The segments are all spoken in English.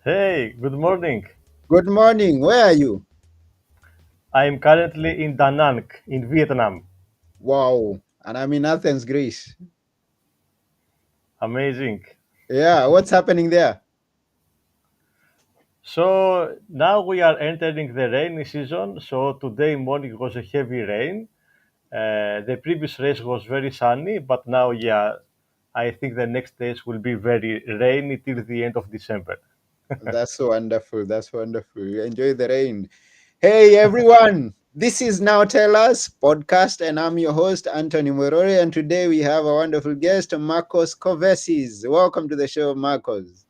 Hey, good morning. Good morning. Where are you? I am currently in Da Nang in Vietnam. Wow. And I'm in Athens, Greece. Amazing. Yeah, what's happening there? So now we are entering the rainy season. So today morning was a heavy rain. The previous race was very sunny, but now, yeah, I think the next days will be very rainy till the end of December. That's wonderful. That's wonderful. Enjoy the rain. Hey, everyone. This is Now Tell Us podcast, and I'm your host, Anthony Morori. And today we have a wonderful guest, Markos Korvesis. Welcome to the show, Markos.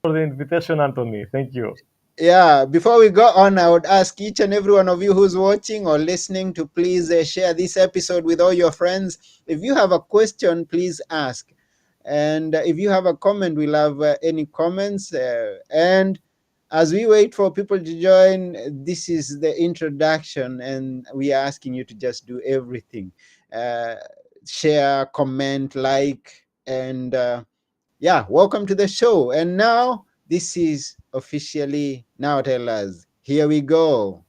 For the invitation, Anthony. Thank you. Yeah, before we go on, I would ask each and every one of you who's watching or listening to please share this episode with all your friends. If you have a question, please ask. And if you have a comment, we'll have any comments. And as we wait for people to join, this is the introduction, and we are asking you to just do everything uh, share, comment, like, and yeah, welcome to the show. And now this is officially Now Tell Us. Here we go.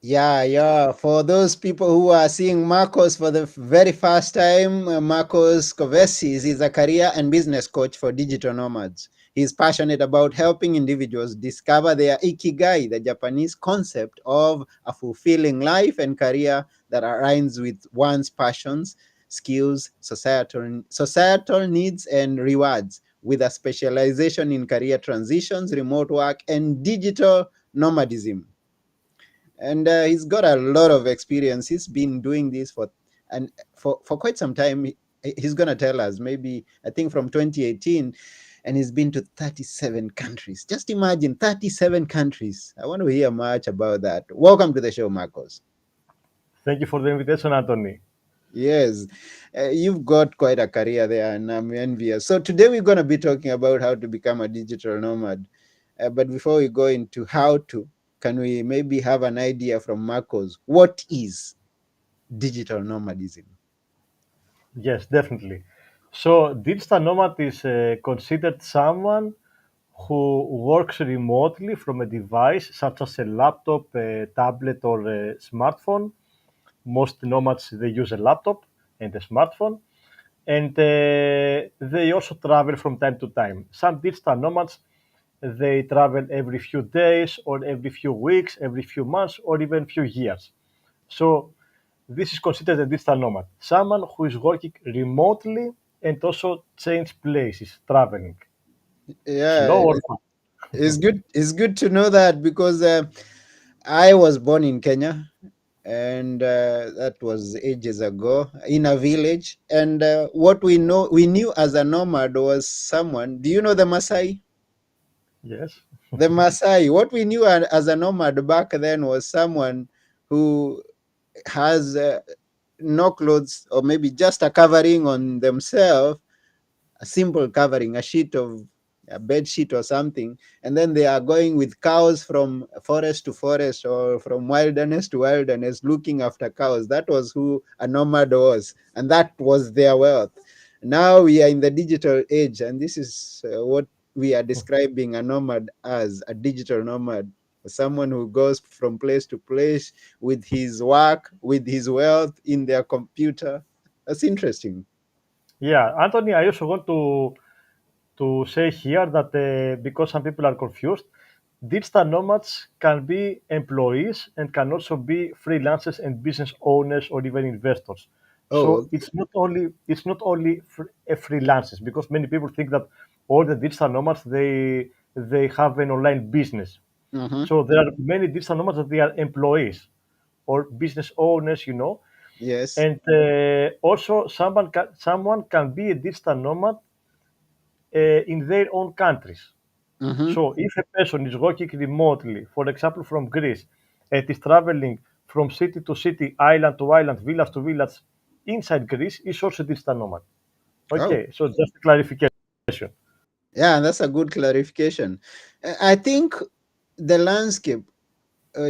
Yeah. For those people who are seeing Marcos for the very first time, Marcos Korvesis is a career and business coach for digital nomads. He's passionate about helping individuals discover their ikigai, the Japanese concept of a fulfilling life and career that aligns with one's passions, skills, societal needs, and rewards, with a specialization in career transitions, remote work, and digital nomadism. And he's got a lot of experience. He's been doing this for quite some time. He's gonna tell us, maybe I think from 2018, and he's been to 37 countries. Just imagine, 37 countries. I want to hear much about that. Welcome to the show, Marcos. Thank you for the invitation, Anthony. Yes, you've got quite a career there, and I'm envious. So today we're going to be talking about how to become a digital nomad. But before we go into how to, can we maybe have an idea from Marcos? What is digital nomadism? Yes, definitely. So digital nomad is considered someone who works remotely from a device such as a laptop, a tablet, or a smartphone. Most nomads they use a laptop and a smartphone, and they also travel from time to time. Some digital nomads they travel every few days, or every few weeks, every few months, or even few years. So this is considered a digital nomad, someone who is working remotely and also change places, traveling Yeah, slow or fast. it's good. It's good to know that because I was born in Kenya, and that was ages ago in a village. And what we knew as a nomad was someone. Do you know the Maasai? Yes. The Maasai. What we knew as a nomad back then was someone who has no clothes, or maybe just a covering on themselves, a simple covering, a sheet of a bed sheet or something, and then they are going with cows from forest to forest or from wilderness to wilderness looking after cows. That was who a nomad was, and that was their wealth. Now we are in the digital age, and this is what we are describing a nomad as: a digital nomad, someone who goes from place to place with his work, with his wealth in their computer. That's interesting. Yeah, Anthony, I also want to say here that because some people are confused, digital nomads can be employees and can also be freelancers and business owners or even investors. Oh, So it's not only freelancers, because many people think that all the digital nomads they have an online business. okay. So there are many digital nomads that they are employees or business owners, Yes. and also someone can be a digital nomad in their own countries. Mm-hmm. So if a person is working remotely, for example, from Greece, and is traveling from city to city, island to island, village to village inside Greece, is also digital nomad. Oh, Okay, so just clarification. yeah, that's a good clarification. I think the landscape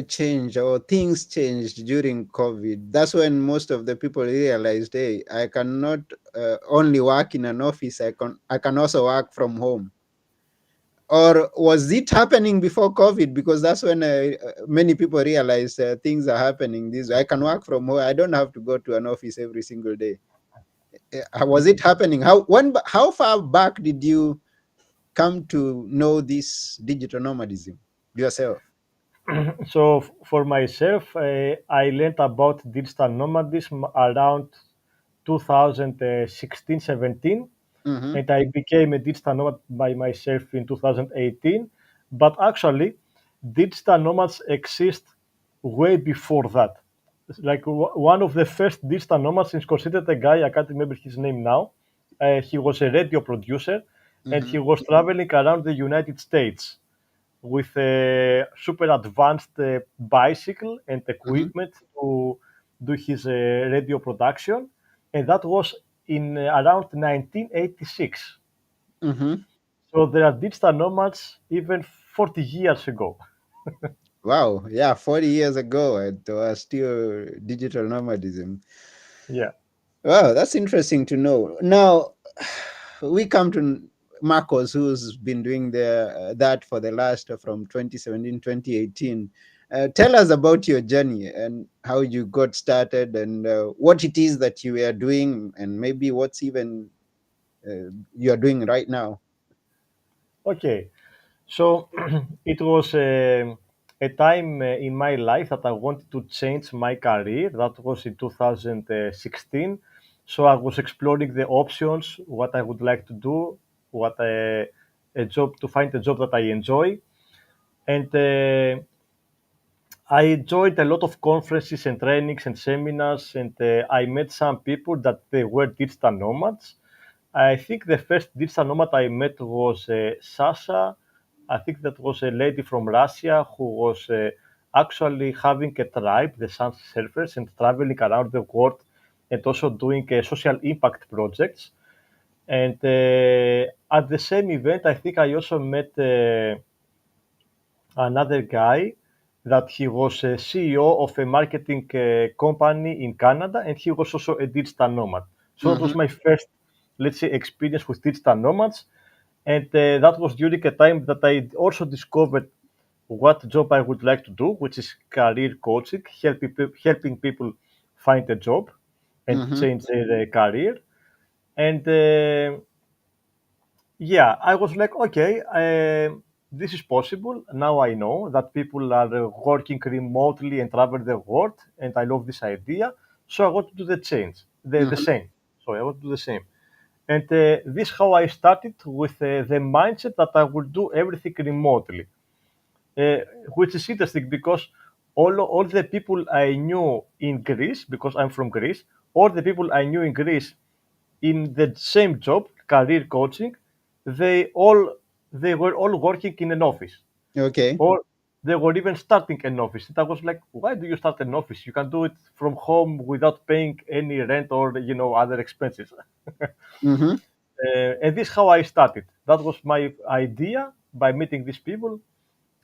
changed, or things changed during COVID. That's when most of the people realized, hey, I cannot only work in an office. I can also work from home. Or was it happening before COVID? Because that's when many people realized things are happening this way. I can work from home. I don't have to go to an office every single day. Was it happening? How far back did you come to know this digital nomadism yourself? So for myself, I learned about digital nomadism around 2016-17, Mm-hmm. and I became a digital nomad by myself in 2018. But actually, digital nomads exist way before that. Like one of the first digital nomads is considered a guy, I can't remember his name now. He was a radio producer, and Mm-hmm. he was traveling around the United States with a super advanced bicycle and Mm-hmm. equipment to do his radio production, and that was in around 1986. Mm-hmm. So there are digital nomads even 40 years ago. Wow. Yeah, 40 years ago, it was still digital nomadism. Yeah. Wow, that's interesting to know. Now, we come to Marcos, who's been doing that for the last from 2017, 2018. Tell us about your journey and how you got started, and what it is that you are doing, and maybe what's even you are doing right now. Okay. So it was a time in my life that I wanted to change my career. That was in 2016. So I was exploring the options, what I would like to do, what a job to find a job that I enjoy, and I enjoyed a lot of conferences and trainings and seminars, and I met some people that they were digital nomads. I think the first digital nomad I met was Sasha. I think that was a lady from Russia who was actually having a tribe, the Sun Surfers, and traveling around the world and also doing social impact projects. And at the same event, I think I also met another guy that he was a CEO of a marketing company in Canada, and he was also a digital nomad. So that was Mm-hmm. my first, let's say, experience with digital nomads, and that was during a time that I also discovered what job I would like to do, which is career coaching, helping people find a job and Mm-hmm. change their career. And yeah, I was like, okay, this is possible. Now I know that people are working remotely and travel the world, and I love this idea. So I want to do the change, the Mm-hmm. same. So I want to do the same. And this is how I started with the mindset that I will do everything remotely, uh, which is interesting because all the people I knew in Greece, because I'm from Greece, all the people I knew in Greece in the same job, career coaching, they all they were all working in an office, Okay. or they were even starting an office. And I was like, why do you start an office? You can do it from home without paying any rent or other expenses. Mm-hmm. And this is how I started. That was my idea by meeting these people,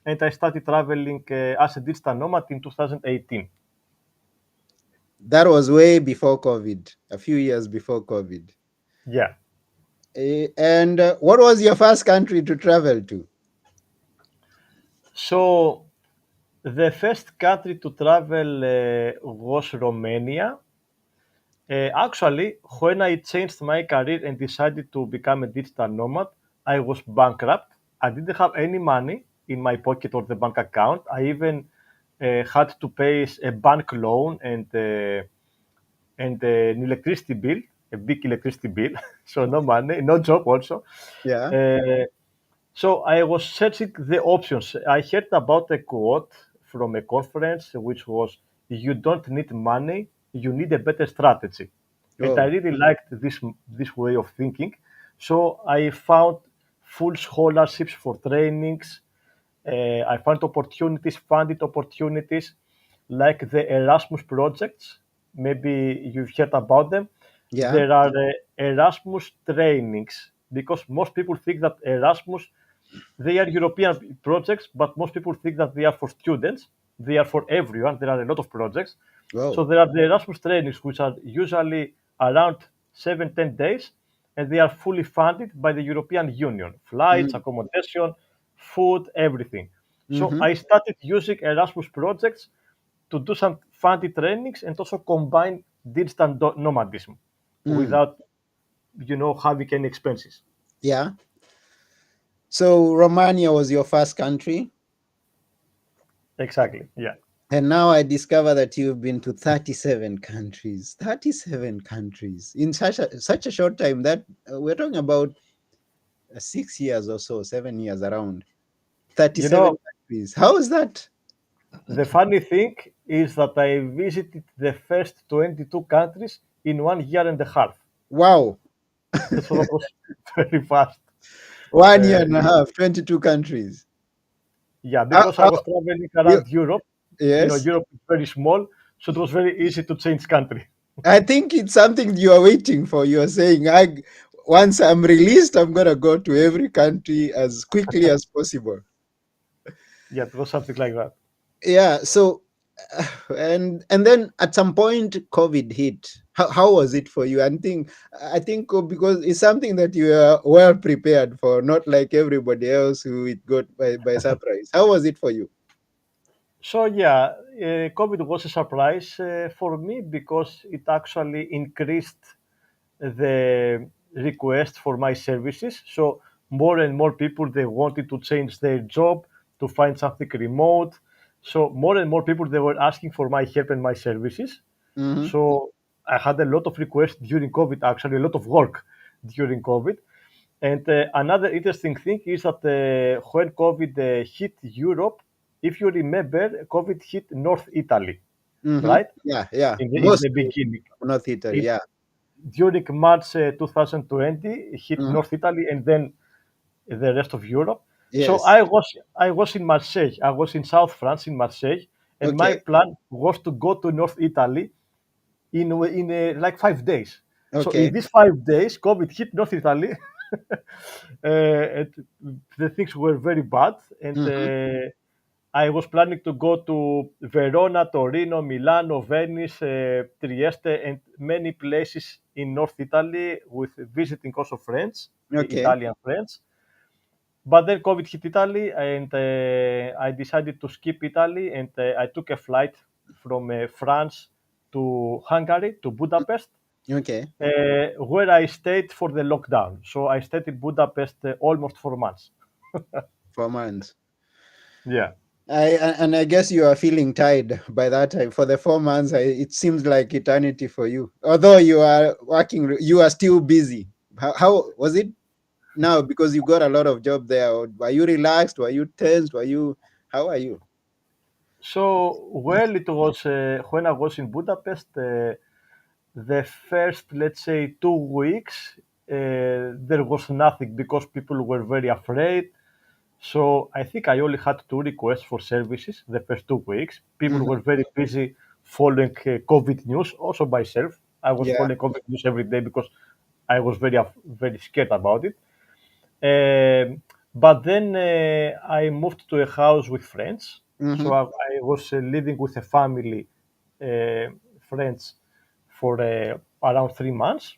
and I started traveling as a digital nomad in 2018. That was way before COVID, a few years before COVID. Yeah. And what was your first country to travel to? So the first country to travel was Romania. Actually, when I changed my career and decided to become a digital nomad, I was bankrupt. I didn't have any money in my pocket or the bank account. I even had to pay a bank loan and an electricity bill, a big electricity bill. So no money, no job also. Yeah. Uh, so I was searching the options. I heard about a quote from a conference which was, "You don't need money, you need a better strategy." And I Oh. really liked this way of thinking. So I found full scholarships for trainings. I find opportunities, funded opportunities, like the Erasmus projects. Maybe you've heard about them. Yeah. There are Erasmus trainings because most people think that Erasmus, they are European projects, but most people think that they are for students. They are for everyone. There are a lot of projects. So Whoa. there are the Erasmus trainings, which are usually around 7, 10 days, and they are fully funded by the European Union. Flights, Mm. accommodation, food, everything. So Mm-hmm. I started using Erasmus projects to do some funded trainings and also combine digital nomadism Mm. without, having any expenses. Yeah. So Romania was your first country, Exactly. Yeah. and now I discover that you've been to 37 countries. 37 countries in such a short time. That we're talking about 6 years or so, 7 years around. You 37 know, countries. How is that? the funny thing is that I visited the first 22 countries in 1 year and a half. Wow. So that was very fast. One year Uh, and a half, 22 countries. yeah, How, because I how, was traveling you, around Europe. yes. Europe is very small, so it was very easy to change country. I think it's something you are waiting for. You are saying, once I'm released, I'm going to go to every country as quickly as possible. Yeah, it was something like that. Yeah. So, and then at some point, COVID hit. How was it for you? I think because it's something that you are well prepared for, not like everybody else who it got by surprise. How was it for you? So yeah, COVID was a surprise for me because it actually increased the request for my services. So more and more people they wanted to change their job to find something remote. So more and more people they were asking for my help and my services. Mm-hmm. So I had a lot of requests during COVID, actually a lot of work during COVID. And another interesting thing is that when COVID hit Europe, if you remember, COVID hit North Italy, Mm-hmm. right? Yeah, yeah. In the Mostly beginning. North Italy. It, Yeah. during March 2020, it hit Mhm. North Italy and then the rest of Europe. So Yes. I was in Marseille. I was in South France in Marseille, and my Okay. plan was to go to North Italy in like 5 days. So in Okay. these 5 days, COVID hit North Italy, and the things were very bad. And Mm-hmm. I was planning to go to Verona, Torino, Milano, Venice, Trieste, and many places in North Italy with visiting also friends, Okay. Italian friends. But then COVID hit Italy, and I decided to skip Italy, and I took a flight from France to Hungary, to Budapest, Okay. where I stayed for the lockdown. So I stayed in Budapest almost 4 months. 4 months. Yeah. And I guess you are feeling tired by that time. For the 4 months, it seems like eternity for you. Although you are working, you are still busy. How was it now? Because you got a lot of job there. Or were you relaxed? Were you tensed? Were you? How are you? So, well, it was when I was in Budapest, the first, let's say, 2 weeks, there was nothing because people were very afraid. So, I think I only had two requests for services the first 2 weeks. People Hmm. were very busy following COVID news, also myself. I was Yeah. following COVID news every day because I was very scared about it. But then I moved to a house with friends. So Hmm. I was living with a family, uh, friends, for around 3 months.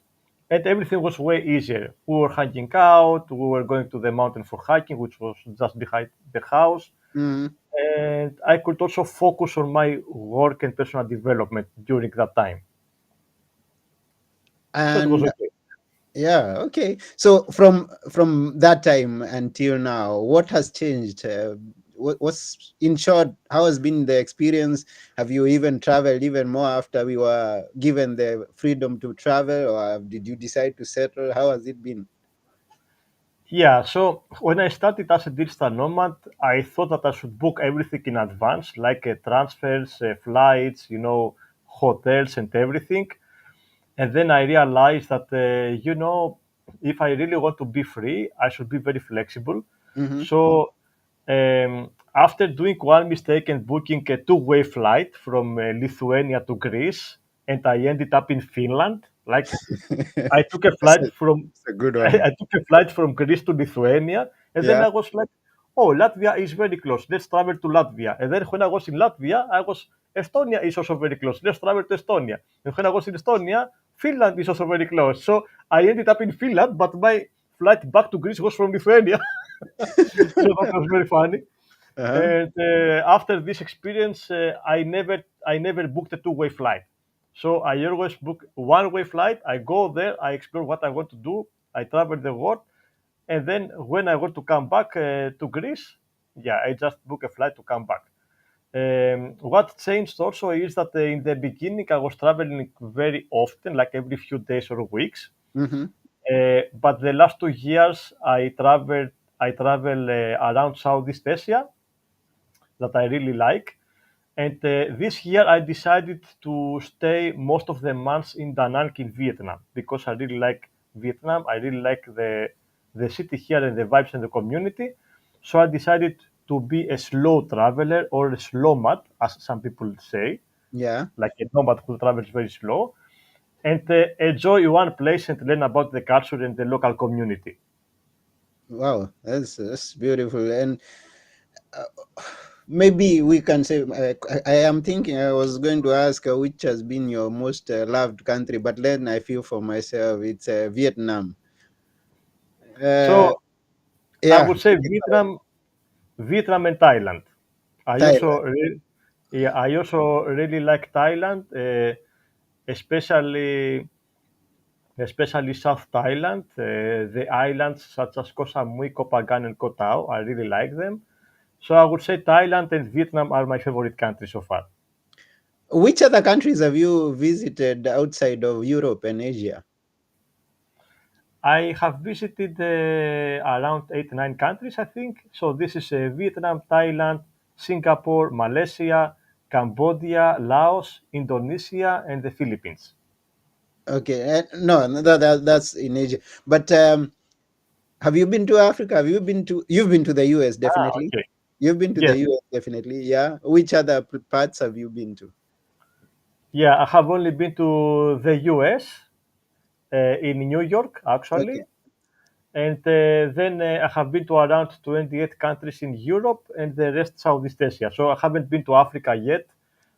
And everything was way easier. We were hanging out. We were going to the mountain for hiking, which was just behind the house. Hmm. And I could also focus on my work and personal development during that time. So it was And okay. yeah, okay. So from that time until now, what has changed? What's in short? How has been the experience? Have you even traveled even more after we were given the freedom to travel, or did you decide to settle? How has it been? Yeah, so when I started as a digital nomad, I thought that I should book everything in advance, like transfers, flights, hotels and everything. And then I realized that, if I really want to be free, I should be very flexible. Mm-hmm. So after doing one mistake and booking a two-way flight from Lithuania to Greece, and I ended up in Finland, like I took a That's flight from a good I, one. I took a flight from Greece to Lithuania, and then Yeah. I was like, "Oh, Latvia is very close. Let's travel to Latvia." And then when I was in Latvia, I was Estonia is also very close. Let's travel to Estonia. And when I was in Estonia, Finland is also very close. So I ended up in Finland, but my flight back to Greece was from Lithuania. So that was very funny. Uh-huh. And after this experience, I never booked a two-way flight. So I always book one-way flight. I go there, I explore what I want to do, I travel the world, and then when I want to come back to Greece, yeah, I just book a flight to come back. What changed also is that in the beginning I was traveling very often, like every few days or weeks. Mm-hmm. But the last 2 years I travel around Southeast Asia that I really like. And this year I decided to stay most of the months in Da Nang in Vietnam because I really like Vietnam. I really like the city here and the vibes and the community. So I decided to be a slow traveler or a slow mat, as some people say, Yeah. like a nomad who travels very slow, and enjoy one place and learn about the culture and the local community. Wow, that's beautiful. And uh, maybe we can say, I am thinking, I was going to ask which has been your most loved country, but then I feel for myself it's Vietnam. Uh, So I yeah, would say Vietnam and Thailand. I also, Thailand. yeah, I also really like Thailand, especially especially South Thailand. The islands such as Koh Samui, Koh Phangan, and Koh Tao. I really like them. So I would say Thailand and Vietnam are my favorite countries so far. Which other countries have you visited outside of Europe and Asia? I have visited around 8, 9 countries, I think. So this is Vietnam, Thailand, Singapore, Malaysia, Cambodia, Laos, Indonesia, and the Philippines. Okay, no, no, that's in Asia. But have you been to Africa? Have you been to? You've been to the US, Ah, definitely. okay. You've been to the Yes. US, definitely. Yeah. Which other parts have you been to? Yeah, I have only been to the US, in New York, Okay. actually. And then I have been to around 28 countries in Europe and the rest Southeast Asia. So I haven't been to Africa yet.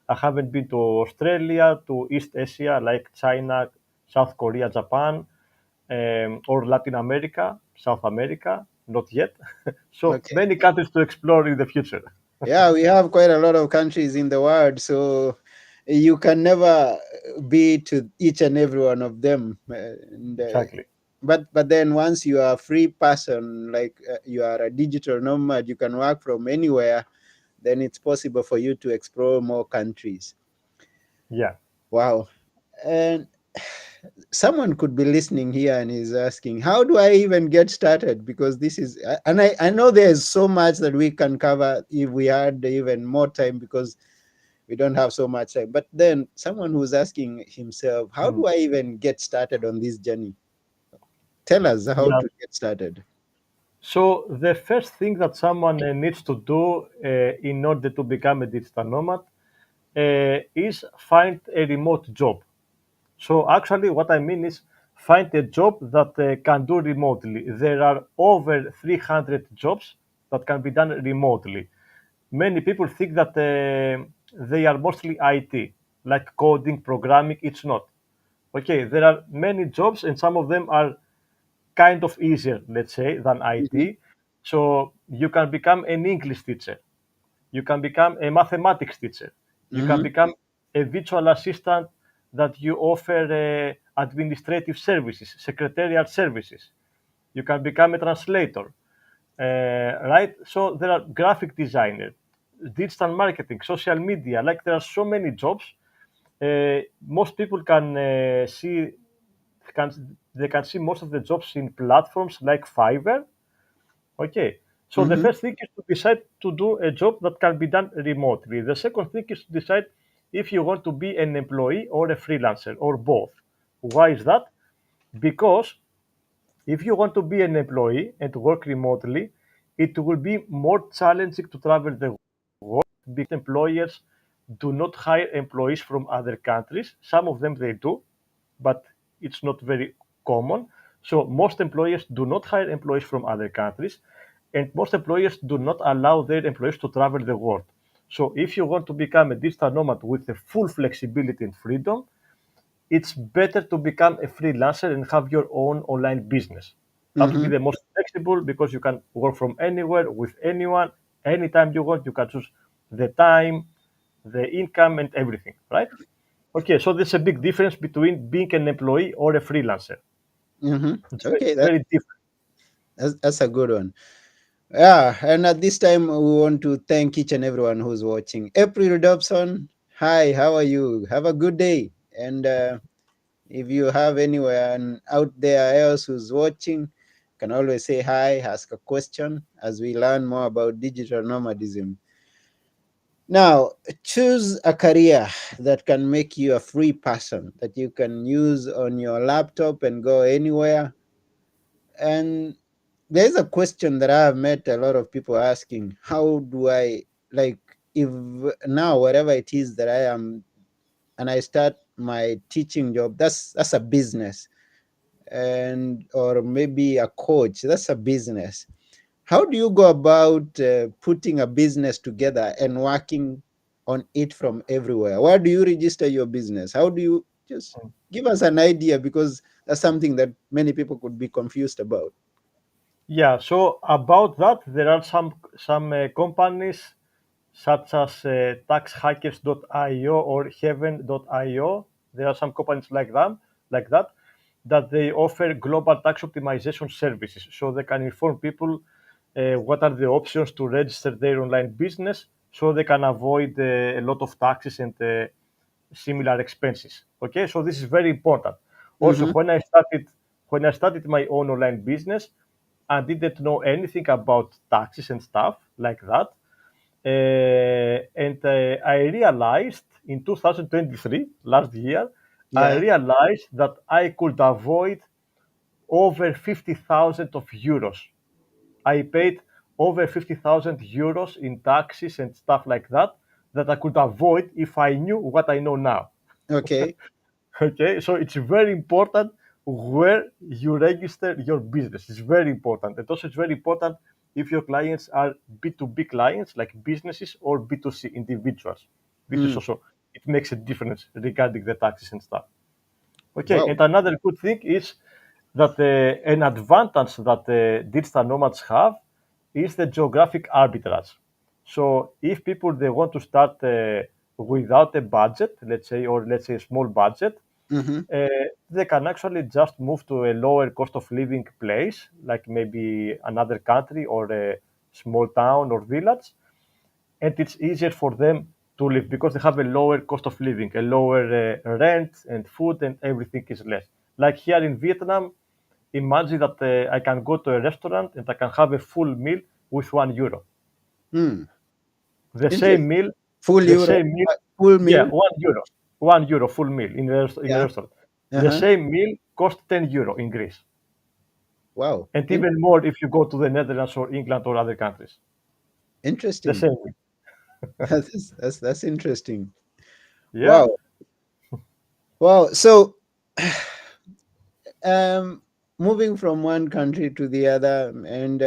I haven't been to Australia, to East Asia like China, South Korea, Japan, or Latin America, South America, not yet. So Okay. many countries to explore in the future. Yeah, we have quite a lot of countries in the world, so you can never be to each and every one of them. Exactly. But then once you are a free person, like you are a digital nomad, you can work from anywhere. Then it's possible for you to explore more countries. Yeah. Wow. And someone could be listening here and is asking, how do I even get started? Because this is, and I know there's so much that we can cover if we had even more time, because we don't have so much time. But then someone who's asking himself, how Mm. do I even get started on this journey? Tell us how Yeah. to get started. So the first thing that someone needs to do in order to become a digital nomad is find a remote job. So actually, what I mean is find a job that can do remotely. There are over 300 jobs that can be done remotely. Many people think that they are mostly IT, like coding, programming. It's not. Okay, there are many jobs, and some of them are kind of easier, let's say, than Mhm, IT. So you can become an English teacher. You can become a mathematics teacher. You can mhm, become a virtual assistant that you offer administrative services, secretarial services. You can become a translator, right? So there are graphic designer, digital marketing, social media. Like there are so many jobs. Most people can see most of the jobs in platforms like Fiverr. Okay. So the mhm. first thing is to decide to do a job that can be done remotely. The second thing is to decide if you want to be an employee or a freelancer or both. Why is that? Because If you want to be an employee and work remotely, it will be more challenging to travel the world because employers do not hire employees from other countries. Some of them they do, but it's not very common. So most employers do not hire employees from other countries, and most employers do not allow their employees to travel the world. So if you want to become a digital nomad with the full flexibility and freedom, it's better to become a freelancer and have your own online business. That will be Mm-hmm. the most flexible because you can work from anywhere with anyone, anytime you want. You can choose the time, the income, and everything, right? Okay, so there's a big difference between being an employee or a freelancer. Mm-hmm. It's very, Okay, very different. that's a good one. Yeah, and at this time, we want to thank each and everyone who's watching. April Dobson, hi, how are you? Have a good day. And if you have anyone out there else who's watching, can always say hi, ask a question as we learn more about digital nomadism. Now, choose a career that can make you a free person that you can use on your laptop and go anywhere. And there's a question that I have met a lot of people asking: how do I, like, if now whatever it is that I am, and I start my teaching job, that's a business, and or maybe a coach, that's a business. How do you go about putting a business together and working on it from everywhere? Where do you register your business? How do you just give us an idea, because that's something that many people could be confused about. Yeah, so about that, there are some companies such as taxhackers.io or heaven.io. There are some companies like that they offer global tax optimization services. So they can inform people what are the options to register their online business so they can avoid a lot of taxes and similar expenses. Okay, so this is very important. Also, Mm-hmm. when I started my own online business, I didn't know anything about taxes and stuff like that. And I realized in 2023, last year, I Yeah. realized that I could avoid over 50,000 of euros. I paid over 50,000 euros in taxes and stuff like that I could avoid if I knew what I know now. Okay. Okay, so it's very important where you register your business. It's very important. And also, it's very important if your clients are B2B clients, like businesses, or B2C individuals. This is Mm. also, it makes a difference regarding the taxes and stuff. Okay, Wow. and another good thing is that an advantage that digital nomads have is the geographic arbitrage. So if people they want to start without a budget, let's say, or let's say a small budget, Mm-hmm. uh, they can actually just move to a lower cost of living place, like maybe another country or a small town or village, and it's easier for them to live because they have a lower cost of living, a lower rent and food, and everything is less. Like here in Vietnam, imagine that I can go to a restaurant and I can have a full meal with €1. Mm. The same Interesting. meal, Full the euro, same meal, full yeah, meal. €1 full meal in a Yeah. restaurant. The Uh-huh. same meal costs €10 in Greece, Wow. and even more if you go to the Netherlands or England or other countries. The Interesting. same meal. That's interesting. Yeah. Wow. Wow. So um moving from one country to the other, and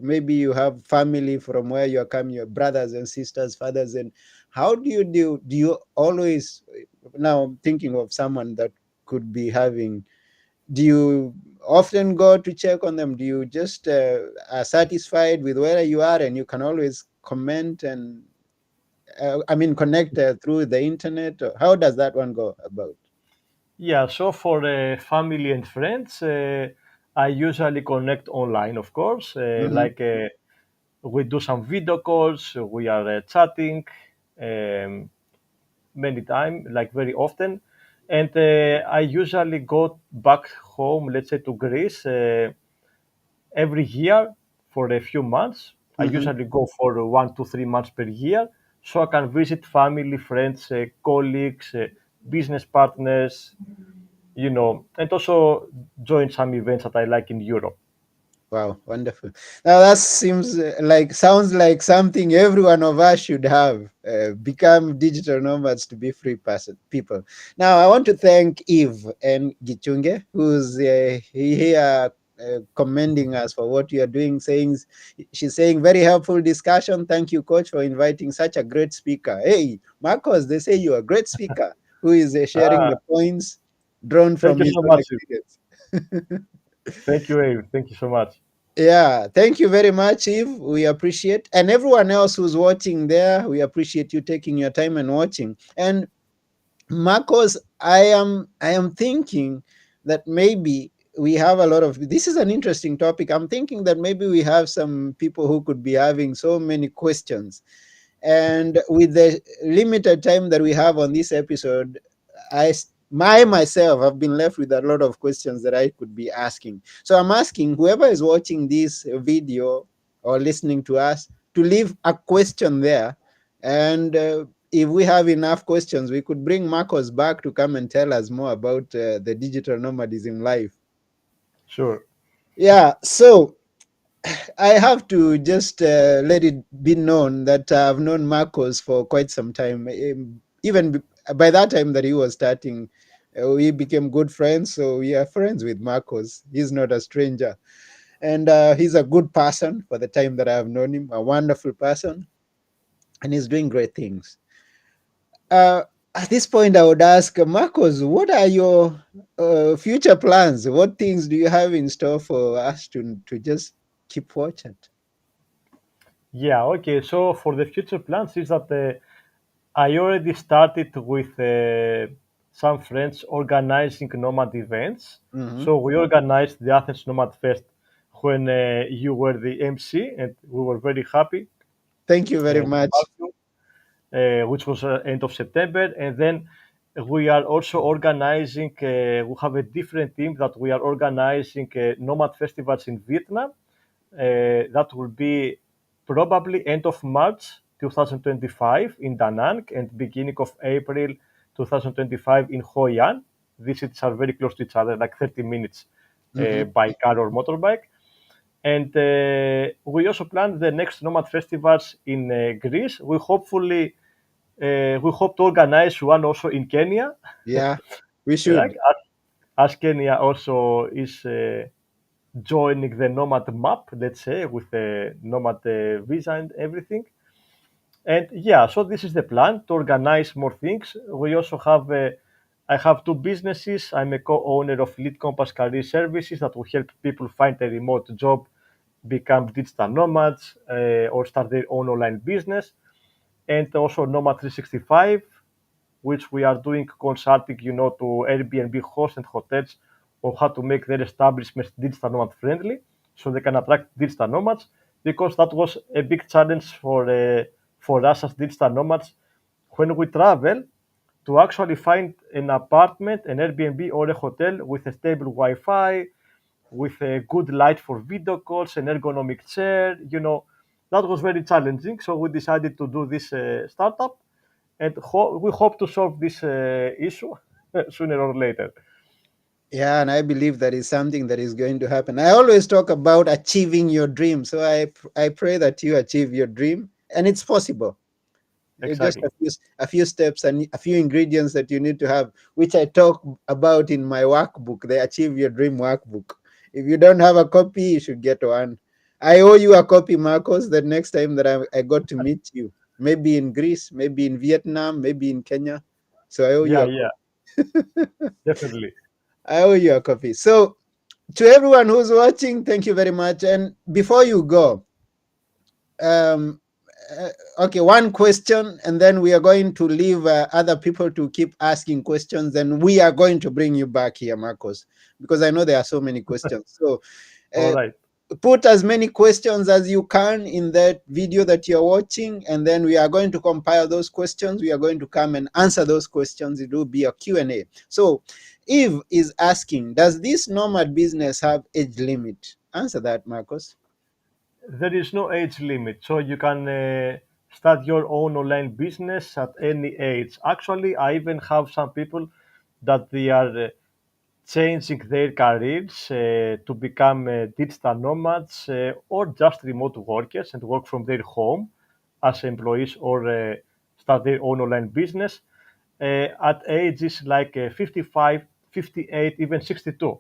maybe you have family from where you're coming, your brothers and sisters, fathers, and how do you always, now I'm thinking of someone that could be having, do you often go to check on them? Do you just are satisfied with where you are and you can always comment and I mean connect through the internet? Or how does that one go about? Yeah, so for family and friends, I usually connect online, of course. Hmm. We do some video calls, we are chatting um, many times, like very often. And I usually go back home, let's say to Greece, every year for a few months. I Hmm. usually go for 1 to 3 months per year, so I can visit family, friends, colleagues, business partners, and also join some events that I like in Europe. Wow, wonderful. Now that seems like sounds like something every one of us should have. Become digital nomads to be free person people. Now I want to thank Eve and Gichunge, who's here commending us for what you are doing. Saying she's saying very helpful discussion. Thank you, Coach, for inviting such a great speaker. Hey, Marcos, they say you're a great speaker who is sharing Ah, the points drawn thank from you his so own much. experience. Thank you, Abe. Thank you so much. Yeah, thank you very much, Eve. We appreciate, and everyone else who's watching there, we appreciate you taking your time and watching. And Marcos, I am thinking that maybe we have a lot of this is an interesting topic. I'm thinking that maybe we have some people who could be having so many questions, and with the limited time that we have on this episode, my myself have been left with a lot of questions that I could be asking. So I'm asking whoever is watching this video or listening to us to leave a question there. And if we have enough questions, we could bring Marcos back to come and tell us more about the digital nomadism life. Sure. Yeah. So I have to just let it be known that I've known Marcos for quite some time. Even by that time that he was starting, we became good friends. So we are friends with Marcos. He's not a stranger. And he's a good person for the time that I've known him, a wonderful person, and he's doing great things. Uh, at this point, I would ask Marcos, what are your future plans? What things do you have in store for us to just keep watching? Yeah, okay. So for the future plans is that I already started with some friends organizing Nomad events. Hmm. So we organized the Athens Nomad Fest when you were the MC, and we were very happy Thank you very to have much. you, which was end of September. And then we are also organizing, we have a different team that we are organizing Nomad festivals in Vietnam. That will be probably end of March 2025 in Da Nang and beginning of April 2025 in Hoi An. These cities are very close to each other, like 30 minutes Hmm. by car or motorbike. And we also plan the next Nomad festivals in Greece. We hope to organize one also in Kenya, Yeah, we like should. as Kenya also is joining the Nomad map, let's say, with the Nomad visa and everything. And yeah, so this is the plan to organize more things. We also have, I have two businesses. I'm a co-owner of LeadCompass Career Services that will help people find a remote job, become digital nomads, or start their own online business. And also Nomad 365, which we are doing consulting, to Airbnb hosts and hotels on how to make their establishments digital nomad friendly, so they can attract digital nomads. Because that was a big challenge for us as digital nomads when we travel to actually find an apartment, an Airbnb or a hotel with a stable Wi-Fi, with a good light for video calls, an ergonomic chair. That was very challenging. So we decided to do this startup, and we hope to solve this issue sooner or later. Yeah, and I believe that is something that is going to happen. I always talk about achieving your dream. So I pray that you achieve your dream, and it's possible. Just Exactly. a few steps and a few ingredients that you need to have, which I talk about in my workbook, the Achieve Your Dream workbook. If you don't have a copy, you should get one. I owe you a copy, Marcos, the next time that I got to meet you. Maybe in Greece, maybe in Vietnam, maybe in Kenya. So I owe you Yeah, a yeah, copy. definitely. I owe you a copy. So to everyone who's watching, thank you very much. And before you go, um, uh, okay, one question, and then we are going to leave other people to keep asking questions. And we are going to bring you back here, Marcos, because I know there are so many questions. So All uh, right. put as many questions as you can in that video that you're watching, and then we are going to compile those questions. We are going to come and answer those questions. It will be a Q&A. So Eve is asking, does this nomad business have age limit? Answer that, Marcos. There is no age limit, so you can start your own online business at any age. Actually, I even have some people that they are changing their careers to become digital nomads or just remote workers and work from their home as employees or start their own online business at ages like 55, 58, even 62.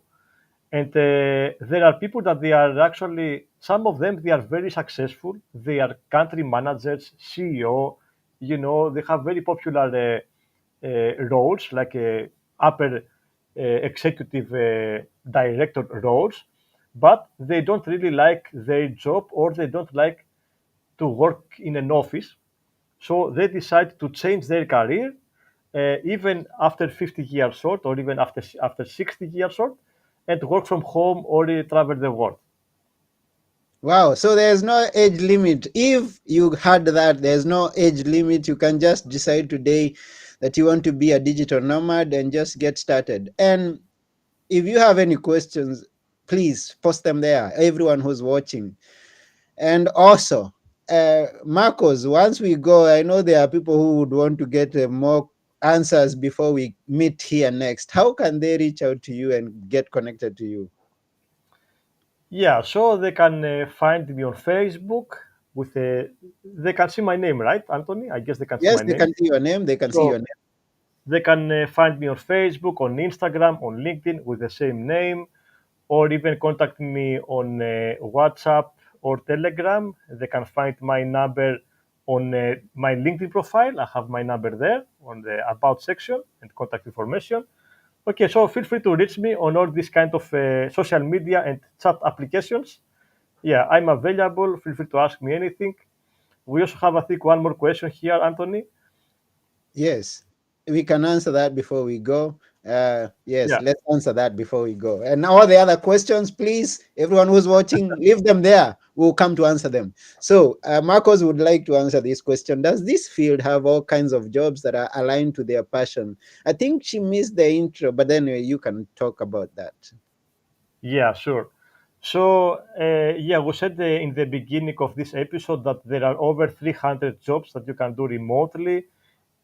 And there are people that they are actually, some of them, they are very successful. They are country managers, CEO, they have very popular roles like upper executive director roles, but they don't really like their job or they don't like to work in an office. So they decide to change their career, even after 50 years old, or even after 60 years old, and work from home or travel the world. Wow. So there's no age limit. If you had that, there's no age limit. You can just decide today that you want to be a digital nomad and just get started. And if you have any questions, please post them there, everyone who's watching. And also, Marcos, once we go, I know there are people who would want to get more answers before we meet here next. How can they reach out to you and get connected to you? Yeah, so they can find me on Facebook with they can see my name, right, Anthony? I guess they can see Yes, my they name. can see your name. They can see your So name. they can find me on Facebook, on Instagram, on LinkedIn with the same name, or even contact me on WhatsApp or Telegram. They can find my number on my LinkedIn profile. I have my number there on the About section and contact information. Okay, so feel free to reach me on all these kind of social media and chat applications. Yeah, I'm available. Feel free to ask me anything. We also have, I think, one more question here, Anthony. Yes, we can answer that before we go. Yes, Yeah, let's answer that before we go. And all the other questions, please, everyone who's watching, leave them there. We'll come to answer them. So, Marcos would like to answer this question. Does this field have all kinds of jobs that are aligned to their passion? I think she missed the intro, but anyway, you can talk about that. yeah, sure. So, yeah, we said in the beginning of this episode that there are over 300 jobs that you can do remotely.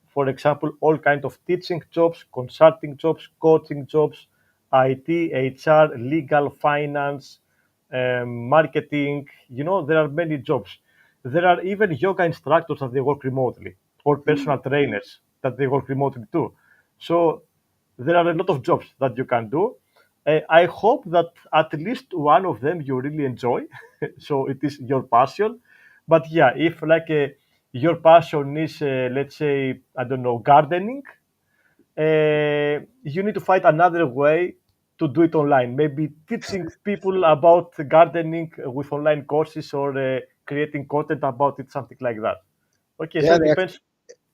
For example, all kinds of teaching jobs, consulting jobs, coaching jobs, IT, HR, legal, finance, marketing. There are many jobs. There are even yoga instructors that they work remotely, or Mm. personal trainers that they work remotely too. So there are a lot of jobs that you can do. I hope that at least one of them you really enjoy, so it is your passion. But yeah, if like your passion is, let's say, I don't know, gardening, you need to find another way to do it online. Maybe teaching people about gardening with online courses or creating content about it, something like that. Okay, so Yeah, it depends.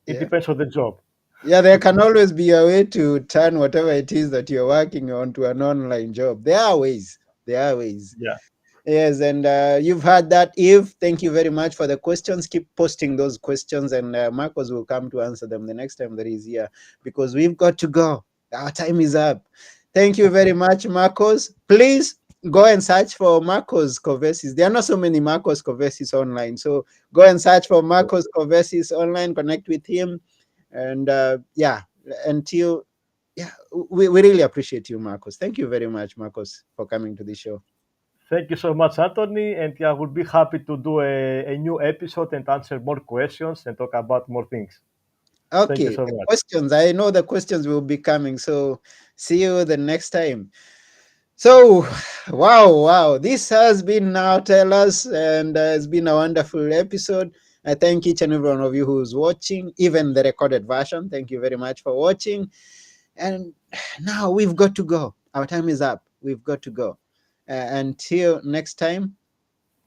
It yeah. depends on the job. Yeah, there can always be a way to turn whatever it is that you're working on to an online job. There are ways. There are ways. Yeah. Yes, and you've heard that. Eve, thank you very much for the questions. Keep posting those questions, and Marcos will come to answer them the next time that he's here because we've got to go. Our time is up. Thank you very much, Marcos. Please go and search for Markos Korvesis. There are not so many Markos Korvesis online, so go and search for Markos Korvesis online. Connect with him, and yeah, until yeah, we really appreciate you, Marcos. Thank you very much, Marcos, for coming to the show. Thank you so much, Anthony. And I would be happy to do a new episode and answer more questions and talk about more things. Thank you Okay, so the much. questions. I know the questions will be coming. So see you the next time. So, wow. This has been Now Tell Us, and it's been a wonderful episode. I thank each and every one of you who's watching, even the recorded version. Thank you very much for watching. And now we've got to go. Our time is up. We've got to go. Until next time,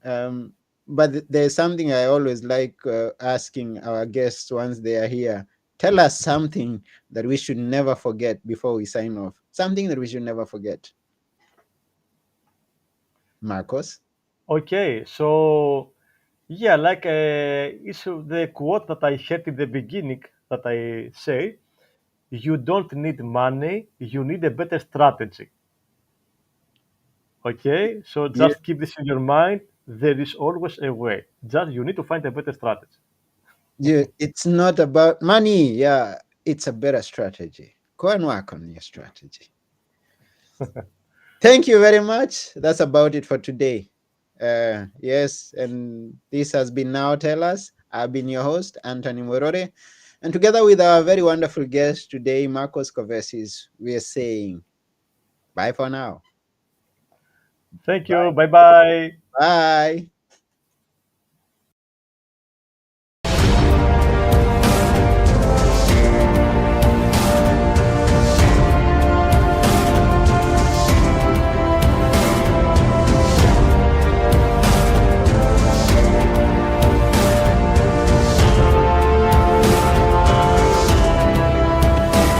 um, but there's something I always like asking our guests once they are here. Tell us something that we should never forget before we sign off. Something that we should never forget. Marcos? Okay, so yeah, like it's the quote that I had in the beginning that I say, you don't need money, you need a better strategy. Okay, so Yeah, just keep this in your mind. There is always a way. Just you need to find a better strategy. yeah, it's not about money. Yeah, it's a better strategy. Go and work on your strategy. Thank you very much. That's about it for today. Yes, and this has been Now Tell Us. I've been your host, Anthony Morore. And together with our very wonderful guest today, Markos Korvesis, we are saying bye for now. Thank you. Bye bye. Bye.